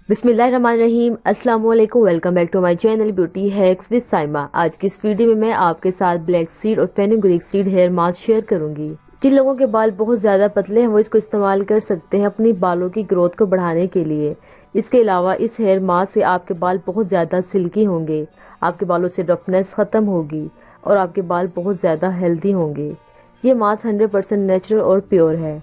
बिस्मिल्लाहिर्रहमानिर्रहीम। अस्सलाम वालेकुम। Welcome back to my channel beauty hacks with Saima. आज की इस वीडियो में मैं आपके साथ ब्लैक सीड और fenugreek seed hair mask share करूंगी। जिन लोगों के बाल बहुत ज्यादा पतले हैं वो इसको इस्तेमाल कर सकते हैं अपनी बालों की ग्रोथ को बढ़ाने के लिए। इसके अलावा इस हेयर मास्क से आपके बाल बहुत ज्यादा सिल्की होंगे, आपके बालों से रफनेस खत्म होगी और आपके बाल बहुत ज्यादा हेल्दी होंगे। ये मास्क 100% नेचुरल और प्योर है।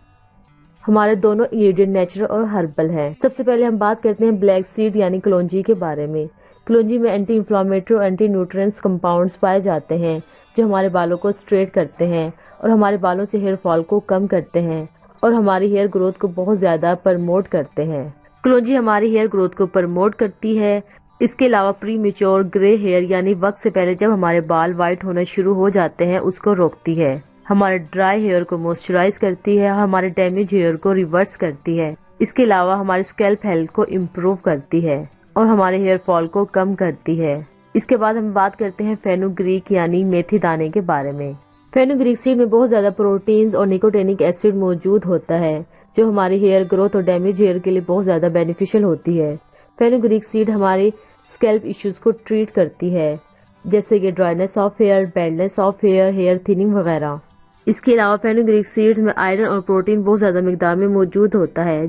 हमारे दोनों इंग्रेडिएंट नेचुरल और हर्बल हैं। सबसे पहले हम बात करते हैं ब्लैक सीड यानी कलौंजी के बारे में। कलौंजी में एंटी इंफ्लेमेटरी और एंटी न्यूट्रिएंट्स कंपाउंड्स पाए जाते हैं जो हमारे बालों को स्ट्रेट करते हैं और हमारे बालों से हेयर फॉल को कम करते हैं और हमारी हेयर ग्रोथ को बहुत ज्यादा प्रमोट करते हैं। कलौंजी हमारी हेयर ग्रोथ को प्रमोट करती है। इसके अलावा प्री मेच्योर ग्रे हेयर यानी वक्त से पहले जब हमारे बाल व्हाइट होना शुरू हो जाते हैं उसको रोकती है। हमारे ड्राई हेयर को मॉइस्चराइज करती है, हमारे डैमेज हेयर को रिवर्स करती है। इसके अलावा हमारे स्कैल्प हेल्थ को इम्प्रूव करती है और हमारे हेयर फॉल को कम करती है। इसके बाद हम बात करते हैं फेनुग्रीक यानी मेथी दाने के बारे में। फेनुग्रीक सीड में बहुत ज्यादा प्रोटीन्स और निकोटिनिक एसिड मौजूद होता है जो हमारी हेयर ग्रोथ और डैमेज हेयर के लिए बहुत ज्यादा बेनिफिशियल होती है। फेनुग्रीक सीड हमारे स्कैल्प इश्यूज को ट्रीट करती है जैसे कि dryness of hair, baldness of hair, hair thinning वगैरह। इसके अलावा फेनुग्रीक सीड्स में आयरन और प्रोटीन बहुत ज्यादा मिकदार में मौजूद होता है।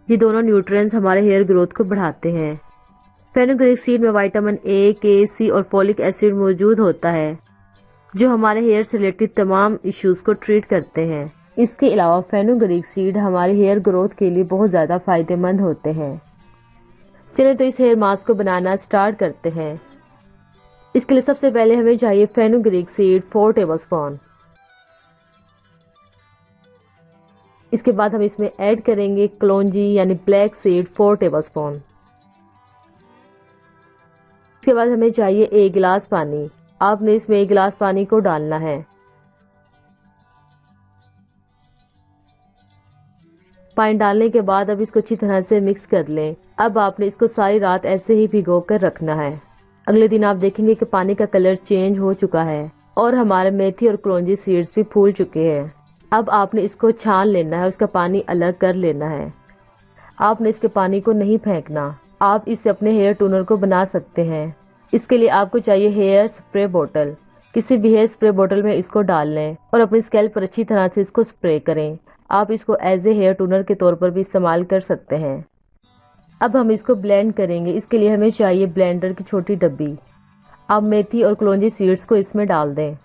ये दोनों न्यूट्रिएंट्स हमारे हेयर ग्रोथ को बढ़ाते हैं। फेनुग्रीक सीड में विटामिन ए, के, सी और फोलिक एसिड मौजूद होता है जो हमारे हेयर से रिलेटेड तमाम इश्यूज को ट्रीट करते हैं। इसके अलावा फेनुग्रीक सीड हमारे हेयर ग्रोथ के लिए बहुत ज्यादा फायदेमंद होते हैं। चलिए तो इस हेयर मास्क को बनाना स्टार्ट करते हैं। इसके लिए सबसे पहले हमें चाहिए फेनुग्रीक सीड 4 टेबलस्पून। इसके बाद हम इसमें ऐड करेंगे कलौंजी यानी ब्लैक सीड 4 टेबलस्पून। इसके बाद हमें चाहिए 1 गिलास पानी। आपने इसमें 1 गिलास पानी को डालना है। पानी डालने के बाद अब इसको अच्छी तरह से मिक्स कर लें। अब आपने इसको सारी रात ऐसे ही भिगो कर रखना है। अगले दिन आप देखेंगे कि पानी का कलर चेंज हो चुका है और हमारे मेथी और कलौंजी सीड्स भी फूल चुके हैं। अब आपने इसको छान लेना है, उसका पानी अलग कर लेना है। आपने इसके पानी को नहीं फेंकना। आप इससे अपने हेयर टोनर को बना सकते हैं। इसके लिए आपको चाहिए हेयर स्प्रे बोतल। किसी भी हेयर स्प्रे बोतल में इसको डाल लें और अपने स्कैल्प पर अच्छी तरह से इसको स्प्रे करें। आप इसको एज ए हेयर टोनर के तौर पर भी इस्तेमाल कर सकते हैं। अब हम इसको ब्लेंड करेंगे। इसके लिए हमें चाहिए ब्लेंडर की छोटी डब्बी। आप मेथी और कलौंजी सीड्स को इसमें डाल दें।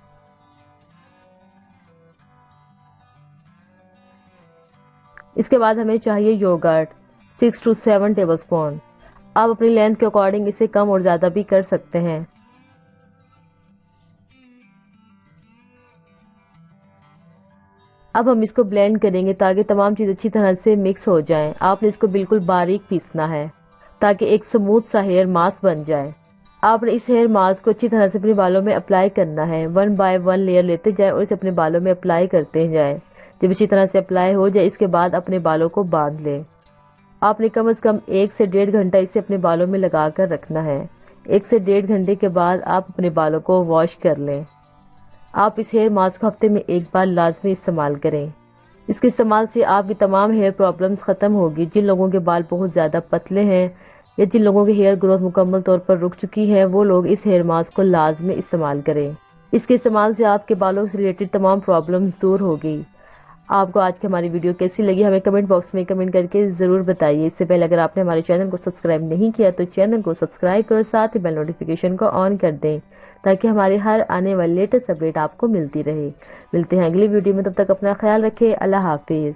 इसके बाद हमें चाहिए योगर्ट 6 to 7 टेबलस्पून। आप अपनी लेंथ के अकॉर्डिंग इसे कम और ज्यादा भी कर सकते हैं। अब हम इसको ब्लेंड करेंगे ताकि तमाम चीज अच्छी तरह से मिक्स हो जाएं। आपने इसको बिल्कुल बारीक पीसना है ताकि एक स्मूथ सा हेयर मास्क बन जाए। आपने इस हेयर मास्क को अच्छी तरह से अपने बालों में अप्लाई करना है। 1 by 1 लेयर लेते जाए और इसे अपने बालों में अप्लाई करते जाए। जब अच्छी तरह से अप्लाई हो जाए इसके बाद अपने बालों को बांध लें। आपने कम से कम 1 से 1.5 घंटा इसे अपने बालों में लगा कर रखना है। 1 से 1.5 घंटे के बाद आप अपने बालों को वॉश कर लें। आप इस हेयर मास्क हफ्ते में 1 बार लाजमी इस्तेमाल करें। इसके इस्तेमाल से आपकी तमाम हेयर प्रॉब्लम्स खत्म होगी। जिन लोगों के बाल बहुत ज्यादा पतले हैं या जिन लोगों की हेयर ग्रोथ मुकम्मल तौर पर रुक चुकी है वो लोग इस हेयर मास्क को लाजमी इस्तेमाल करें। इसके इस्तेमाल से आपके बालों से रिलेटेड तमाम प्रॉब्लम्स दूर होगी। आपको आज की हमारी वीडियो कैसी लगी हमें कमेंट बॉक्स में कमेंट करके जरूर बताइए। इससे पहले अगर आपने हमारे चैनल को सब्सक्राइब नहीं किया तो चैनल को सब्सक्राइब करो, साथ ही बेल नोटिफिकेशन को ऑन कर दें ताकि हमारे हर आने वाली लेटेस्ट अपडेट आपको मिलती रहे। मिलते हैं अगली वीडियो में, तब तक अपना ख्याल रखें। अल्लाह हाफिज।